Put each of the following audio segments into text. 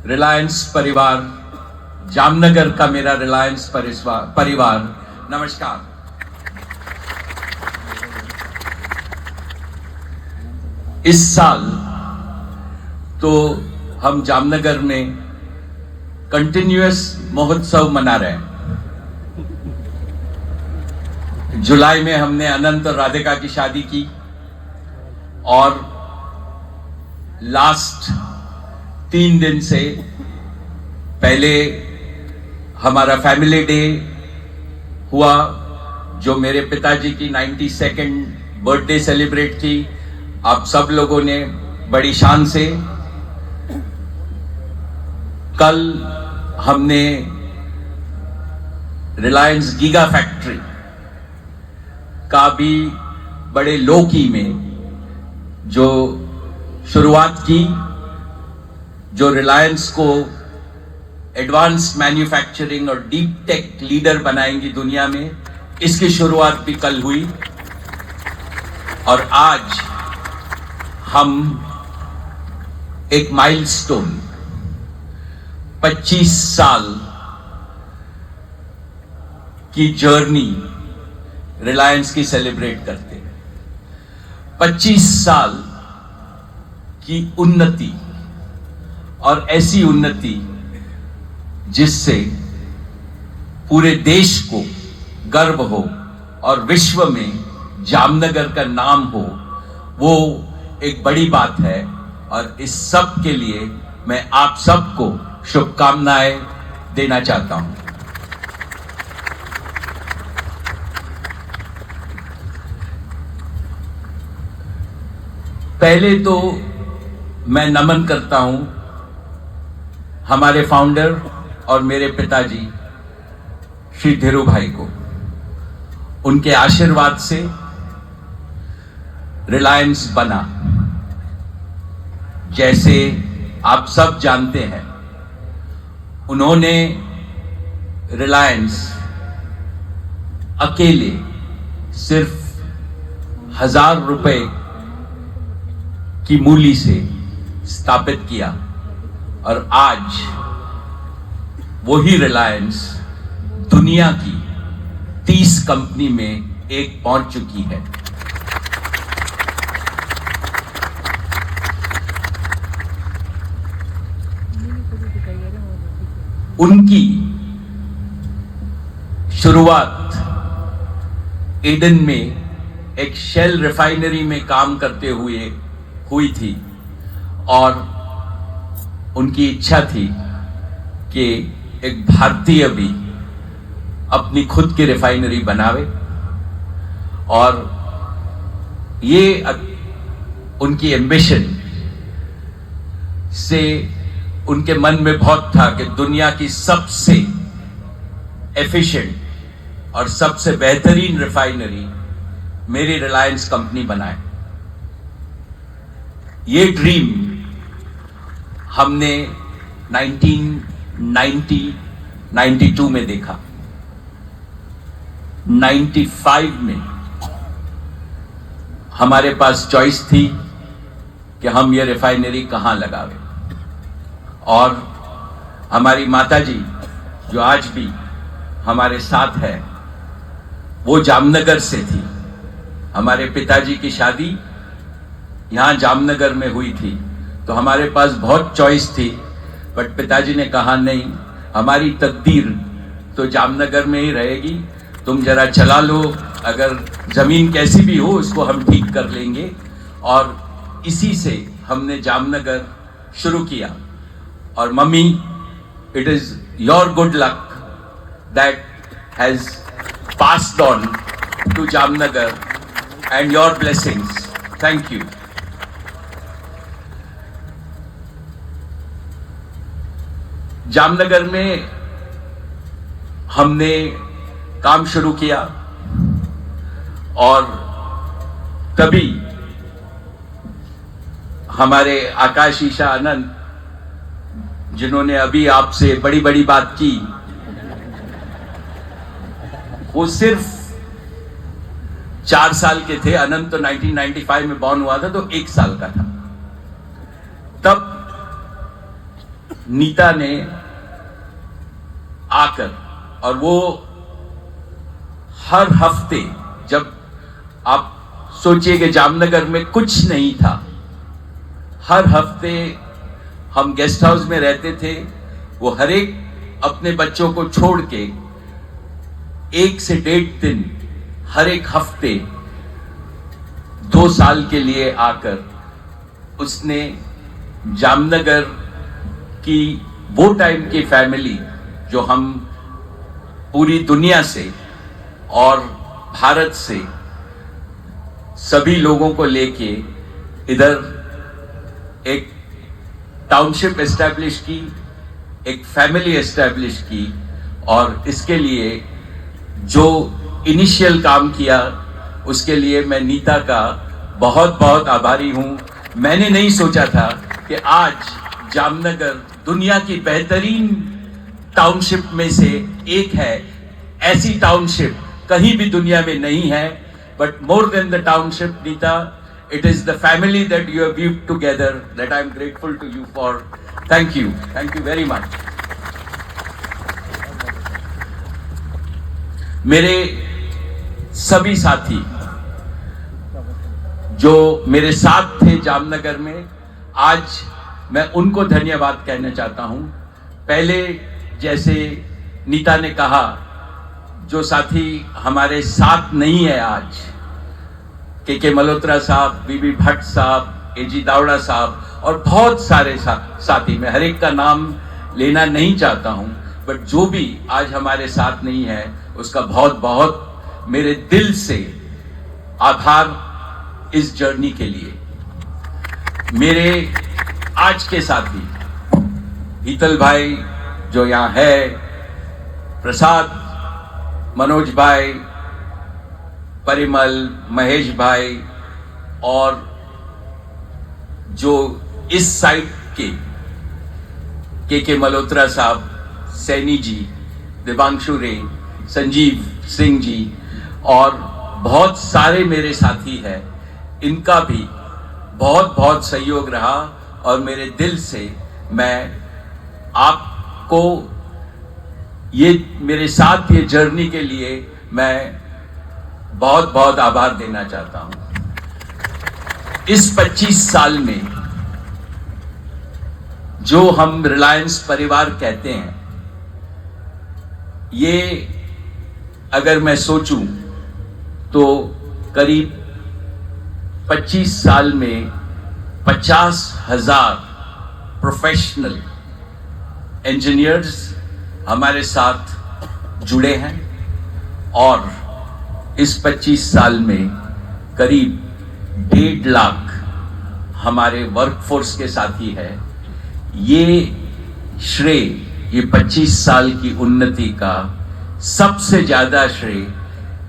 रिलायंस परिवार, जामनगर का मेरा रिलायंस परिवार, नमस्कार। इस साल तो हम जामनगर में कंटिन्यूअस महोत्सव मना रहे हैं। जुलाई में हमने अनंत और राधिका की शादी की और लास्ट 3 दिन से पहले हमारा फैमिली डे हुआ, जो मेरे पिताजी की 92nd बर्थडे सेलिब्रेट की आप सब लोगों ने बड़ी शान से। कल हमने रिलायंस गीगा फैक्ट्री का भी बड़े लो की में जो शुरुआत की, जो रिलायंस को एडवांस मैन्युफैक्चरिंग और डीप टेक लीडर बनाएंगी दुनिया में, इसकी शुरुआत भी कल हुई। और आज हम एक माइलस्टोन 25 साल की जर्नी रिलायंस की सेलिब्रेट करते हैं। 25 साल की उन्नति, और ऐसी उन्नति जिससे पूरे देश को गर्व हो और विश्व में जामनगर का नाम हो, वो एक बड़ी बात है। और इस सब के लिए मैं आप सबको शुभकामनाएं देना चाहता हूं। पहले तो मैं नमन करता हूं हमारे फाउंडर और मेरे पिताजी श्री धीरू भाई को। उनके आशीर्वाद से रिलायंस बना। जैसे आप सब जानते हैं, उन्होंने रिलायंस अकेले सिर्फ 1000 रुपए की मूली से स्थापित किया, और आज वही रिलायंस दुनिया की 30 कंपनी में एक पहुंच चुकी है। उनकी शुरुआत एडन में एक शेल रिफाइनरी में काम करते हुए हुई थी, और उनकी इच्छा थी कि एक भारतीय भी अपनी खुद की रिफाइनरी बनावे। और ये उनकी एम्बिशन से उनके मन में बहुत था कि दुनिया की सबसे एफिशिएंट और सबसे बेहतरीन रिफाइनरी मेरी रिलायंस कंपनी बनाए। ये ड्रीम हमने 1992 में देखा। 95 में हमारे पास चॉइस थी कि हम ये रिफाइनरी कहां लगावे, और हमारी माताजी जो आज भी हमारे साथ है, वो जामनगर से थी। हमारे पिताजी की शादी यहां जामनगर में हुई थी, तो हमारे पास बहुत चॉइस थी, बट पिताजी ने कहा नहीं, हमारी तकदीर तो जामनगर में ही रहेगी, तुम जरा चला लो, अगर जमीन कैसी भी हो उसको हम ठीक कर लेंगे। और इसी से हमने जामनगर शुरू किया। और mummy, it is your good luck that has passed on to Jamnagar and your blessings. Thank you. Jamnagar में हमने काम शुरू किया, और तभी हमारे आकाश ईशा आनंद, जिन्होंने अभी आपसे बड़ी बड़ी बात की, वो सिर्फ 4 साल के थे। अनंत तो 1995 में बॉर्न हुआ था, तो 1 साल का था। तब नीता ने आकर, और वो हर हफ्ते, जब आप सोचिए कि जामनगर में कुछ नहीं था, हर हफ्ते हम गेस्ट हाउस में रहते थे, वो हर एक अपने बच्चों को छोड़ के 1 से 1.5 दिन हर एक हफ्ते 2 साल के लिए आकर उसने जामनगर की वो टाइम की फैमिली, जो हम पूरी दुनिया से और भारत से सभी लोगों को लेके इधर एक टाउनशिप एस्टैब्लिश की, एक फैमिली एस्टैब्लिश की, और इसके लिए जो इनिशियल काम किया उसके लिए मैं नीता का बहुत बहुत आभारी हूं। मैंने नहीं सोचा था कि आज जामनगर दुनिया की बेहतरीन टाउनशिप में से एक है। ऐसी टाउनशिप कहीं भी दुनिया में नहीं है। But more than the township, Nita, it is the family that you have weaved together that I am grateful to you for. Thank you very much. मेरे सभी साथी जो मेरे साथ थे जामनगर में, आज मैं उनको धन्यवाद कहना चाहता हूं। पहले जैसे नीता ने कहा, जो साथी हमारे साथ नहीं है आज, के मल्होत्रा साहब, बीबी भट्ट साहब, एजी दावड़ा साहब और बहुत सारे साथी, मैं हर एक का नाम लेना नहीं चाहता हूं, बट जो भी आज हमारे साथ नहीं है उसका बहुत बहुत मेरे दिल से आभार इस जर्नी के लिए। मेरे आज के साथी हीतल भाई जो यहाँ है, प्रसाद, मनोज भाई, परिमल, महेश भाई, और जो इस साइड के मल्होत्रा साहब, सैनी जी, दिवांशु रे, संजीव सिंह जी और बहुत सारे मेरे साथी हैं, इनका भी बहुत बहुत सहयोग रहा। और मेरे दिल से मैं आपको ये मेरे साथ ये जर्नी के लिए मैं बहुत बहुत आभार देना चाहता हूं। इस 25 साल में जो हम रिलायंस परिवार कहते हैं, ये अगर मैं सोचूं तो करीब 25 साल में 50,000 प्रोफेशनल इंजीनियर्स हमारे साथ जुड़े हैं, और इस 25 साल में करीब 1.5 लाख हमारे वर्कफोर्स के साथी है। ये श्रेय, ये 25 साल की उन्नति का सबसे ज्यादा श्रेय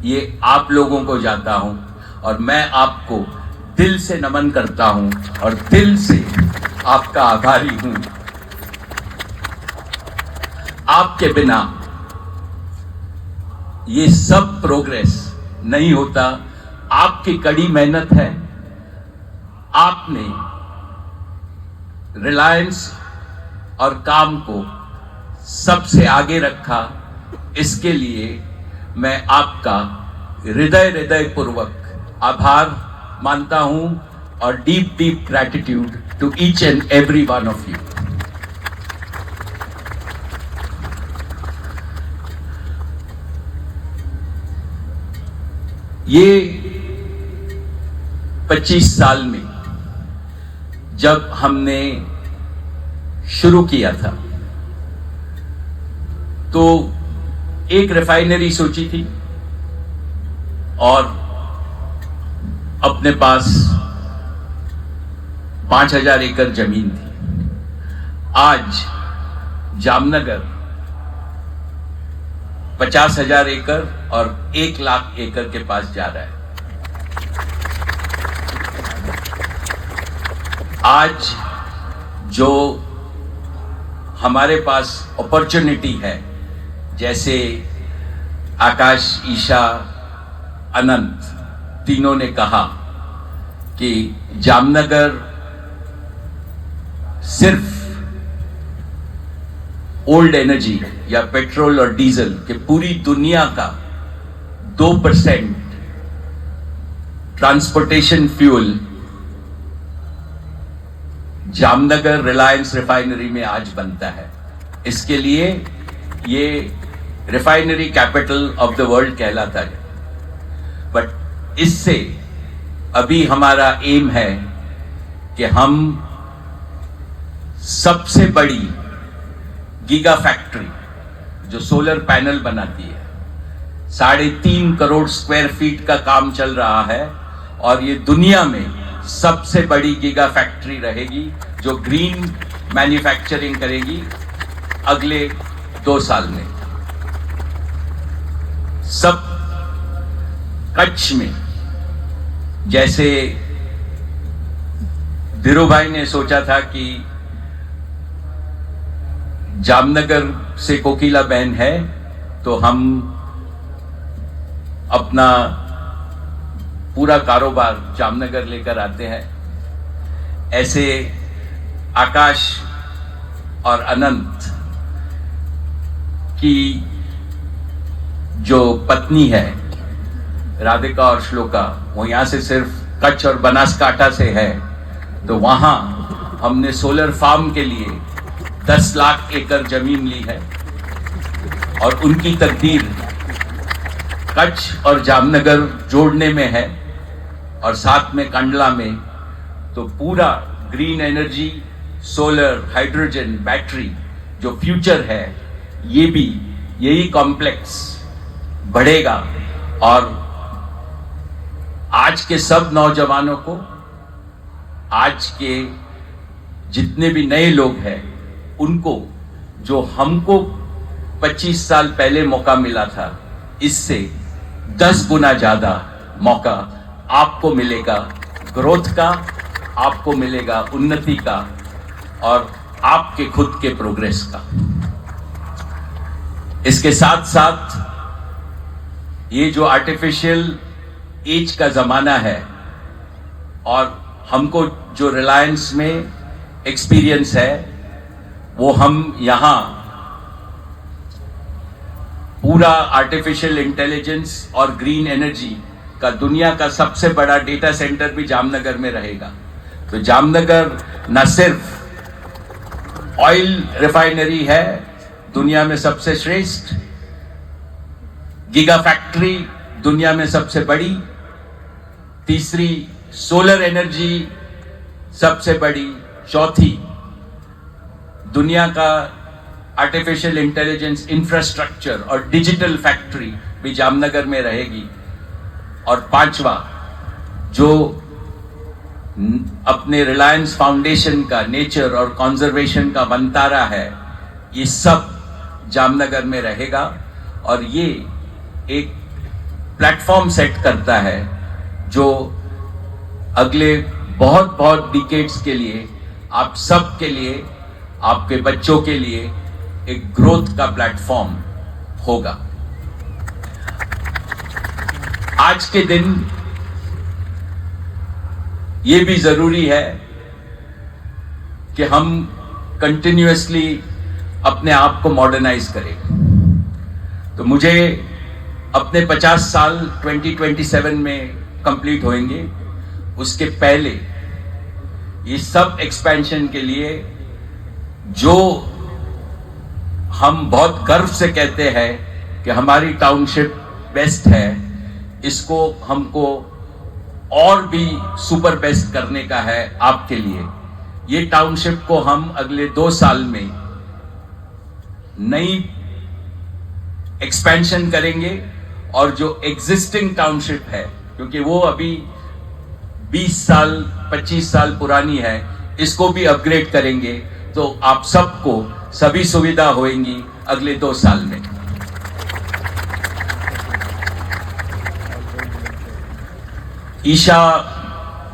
ये आप लोगों को जाता हूं, और मैं आपको दिल से नमन करता हूं और दिल से आपका आभारी हूं। आपके बिना ये सब प्रोग्रेस नहीं होता। आपकी कड़ी मेहनत है, आपने रिलायंस और काम को सबसे आगे रखा। इसके लिए मैं आपका हृदय पूर्वक आभार मानता हूं और deep gratitude to each and every one of you. ये 25 साल में जब हमने शुरू किया था तो एक रिफाइनरी सोची थी और अपने पास 5,000 एकड़ जमीन थी। आज जामनगर 50,000 एकड़ और 1 लाख एकड़ के पास जा रहा है। आज जो हमारे पास अपॉर्चुनिटी है, जैसे आकाश, ईशा, अनंत तीनों ने कहा कि जामनगर सिर्फ ओल्ड एनर्जी या पेट्रोल और डीजल के पूरी दुनिया का 2% transportation fuel Jamnagar Reliance refinery में आज बनता है। इसके लिए ये refinery capital of the world कहलाता है। बट इससे अभी हमारा एम है कि हम सबसे बड़ी गीगा फैक्ट्री जो सोलर पैनल बनाती है, 3.5 करोड़ स्क्वायर फीट का काम चल रहा है और ये दुनिया में सबसे बड़ी गीगा फैक्ट्री रहेगी जो ग्रीन मैन्युफैक्चरिंग करेगी अगले 2 साल में। सब कच्छ में जैसे धीरूभाई ने सोचा था कि जामनगर से कोकिला बहन है तो हम अपना पूरा कारोबार जामनगर लेकर आते हैं, ऐसे आकाश और अनंत की जो पत्नी है राधिका और श्लोका, वो यहां से सिर्फ कच्छ और बनासकांठा से है, तो वहां हमने सोलर फार्म के लिए 10 लाख एकड़ जमीन ली है और उनकी तकदीर कच्छ और जामनगर जोड़ने में है और साथ में कंडला में। तो पूरा green energy, solar, hydrogen, battery जो फ्यूचर है, ये भी यही कॉम्प्लेक्स बढ़ेगा और आज के सब नौजवानों को, आज के जितने भी नए लोग हैं उनको, जो हमको 25 साल पहले मौका मिला था, इससे 10 गुना ज्यादा मौका आपको मिलेगा ग्रोथ का, आपको मिलेगा उन्नति का और आपके खुद के प्रोग्रेस का। इसके साथ साथ ये जो आर्टिफिशियल एज का जमाना है और हमको जो रिलायंस में एक्सपीरियंस है, वो हम यहां पूरा आर्टिफिशियल इंटेलिजेंस और ग्रीन एनर्जी का दुनिया का सबसे बड़ा डेटा सेंटर भी जामनगर में रहेगा। तो जामनगर न सिर्फ ऑयल रिफाइनरी है दुनिया में सबसे श्रेष्ठ, गीगा फैक्ट्री दुनिया में सबसे बड़ी, तीसरी सोलर एनर्जी सबसे बड़ी, चौथी दुनिया का आर्टिफिशियल इंटेलिजेंस इंफ्रास्ट्रक्चर और डिजिटल फैक्ट्री भी जामनगर में रहेगी, और 5वां जो अपने रिलायंस फाउंडेशन का नेचर और कंजर्वेशन का वंतारा है, ये सब जामनगर में रहेगा। और ये एक प्लेटफॉर्म सेट करता है जो अगले बहुत बहुत डिकेड्स के लिए, आप सब के लिए, आपके बच्चों के लिए एक ग्रोथ का प्लेटफॉर्म होगा। आज के दिन ये भी जरूरी है कि हम कंटिन्यूअसली अपने आप को मॉडर्नाइज करें। तो मुझे अपने 50 साल 2027 में कंप्लीट होंगे, उसके पहले ये सब एक्सपेंशन के लिए जो हम बहुत गर्व से कहते हैं कि हमारी टाउनशिप बेस्ट है, इसको हमको और भी सुपर बेस्ट करने का है आपके लिए। ये टाउनशिप को हम अगले 2 साल में नई एक्सपेंशन करेंगे और जो एग्जिस्टिंग टाउनशिप है, क्योंकि वो अभी 20 साल 25 साल पुरानी है, इसको भी अपग्रेड करेंगे। तो आप सबको सभी सुविधा होंगी अगले 2 साल में। ईशा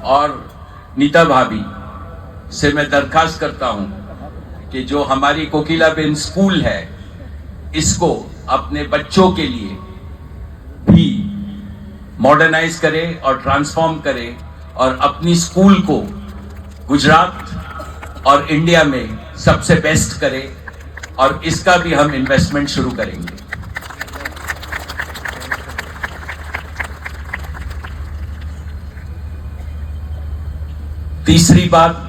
और नीता भाभी से मैं दरखास्त करता हूं कि जो हमारी कोकिला बेन स्कूल है, इसको अपने बच्चों के लिए भी मॉडर्नाइज करें और ट्रांसफॉर्म करें और अपनी स्कूल को गुजरात और इंडिया में सबसे बेस्ट करें। और इसका भी हम इन्वेस्टमेंट शुरू करेंगे। तीसरी बात,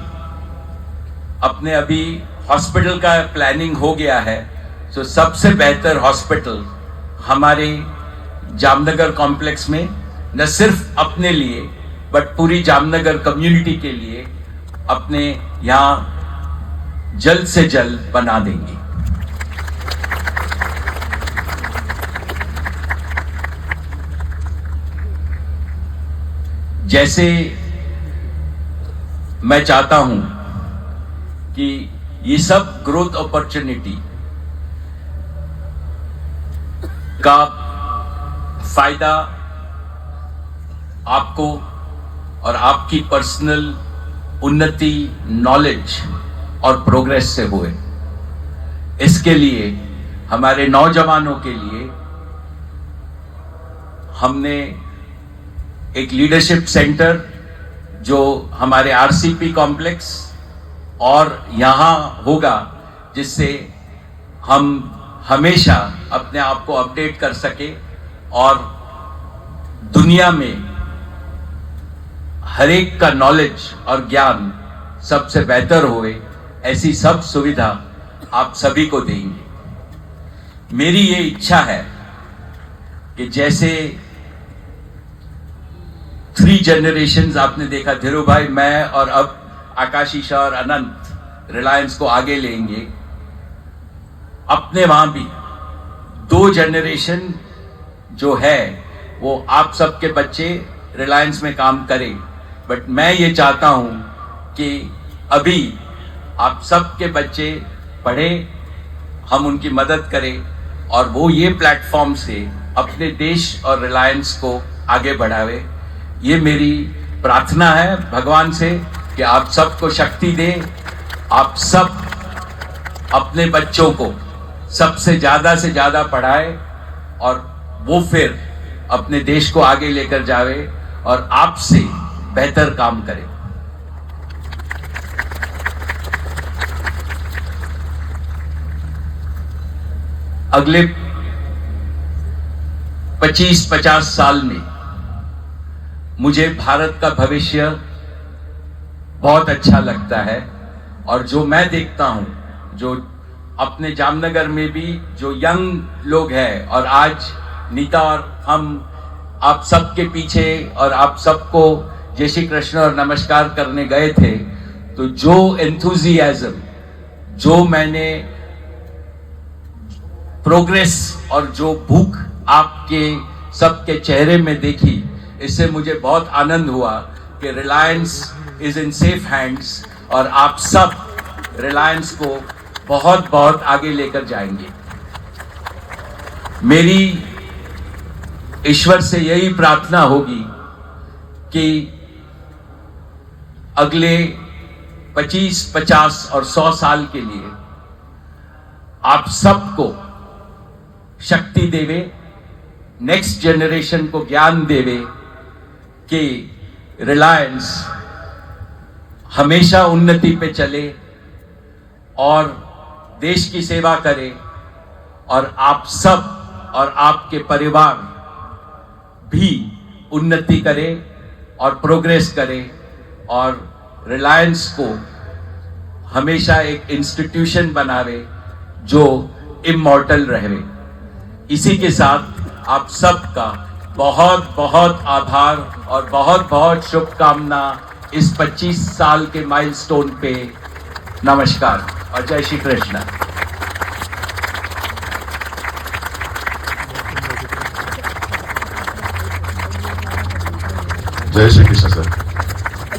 अपने अभी हॉस्पिटल का प्लानिंग हो गया है, तो सबसे बेहतर हॉस्पिटल हमारे जामनगर कॉम्प्लेक्स में न सिर्फ अपने लिए बट पूरी जामनगर कम्युनिटी के लिए अपने यहां जल्द से जल्द बना देंगे। जैसे मैं चाहता हूं कि ये सब ग्रोथ अपॉर्चुनिटी का फायदा आपको और आपकी पर्सनल उन्नति, नॉलेज और प्रोग्रेस से हुए। इसके लिए हमारे नौजवानों के लिए हमने एक लीडरशिप सेंटर जो हमारे आरसीपी कॉम्प्लेक्स और यहां होगा, जिससे हम हमेशा अपने आप को अपडेट कर सके और दुनिया में हर एक का नॉलेज और ज्ञान सबसे बेहतर होए, ऐसी सब सुविधा आप सभी को देंगे। मेरी ये इच्छा है कि जैसे 3 जनरेशंस आपने देखा, धीरू भाई, मैं और अब आकाश ईशा और अनंत रिलायंस को आगे लेंगे, अपने वहां भी 2 जनरेशन जो है वो आप सबके बच्चे रिलायंस में काम करें। बट मैं ये चाहता हूं कि अभी आप सबके बच्चे पढ़े, हम उनकी मदद करें और वो ये प्लेटफॉर्म से अपने देश और रिलायंस को आगे बढ़ावे। ये मेरी प्रार्थना है भगवान से कि आप सबको शक्ति दे, आप सब अपने बच्चों को सबसे ज्यादा से ज्यादा पढ़ाए और वो फिर अपने देश को आगे लेकर जावे और आपसे बेहतर काम करे। अगले 25-50 साल में मुझे भारत का भविष्य बहुत अच्छा लगता है और जो मैं देखता हूं, जो अपने जामनगर में भी जो यंग लोग हैं, और आज नीता और हम आप सबके पीछे और आप सबको जय श्री कृष्ण और नमस्कार करने गए थे, तो जो एंथुजियाज्म, जो मैंने प्रोग्रेस और जो भूख आपके सबके चेहरे में देखी, इससे मुझे बहुत आनंद हुआ कि Reliance is in safe hands और आप सब रिलायंस को बहुत बहुत आगे लेकर जाएंगे। मेरी ईश्वर से यही प्रार्थना होगी कि अगले 25, 50 और 100 साल के लिए आप सबको शक्ति देवे, नेक्स्ट जनरेशन को ज्ञान देवे कि रिलायंस हमेशा उन्नति पे चले और देश की सेवा करे और आप सब और आपके परिवार भी उन्नति करे और प्रोग्रेस करे और रिलायंस को हमेशा एक इंस्टीट्यूशन बनावे जो इमॉर्टल रहे। इसी के साथ आप सबका बहुत बहुत आभार और बहुत बहुत शुभकामना इस 25 साल के माइलस्टोन पे। नमस्कार और जय श्री कृष्ण। जय श्री कृष्ण सर।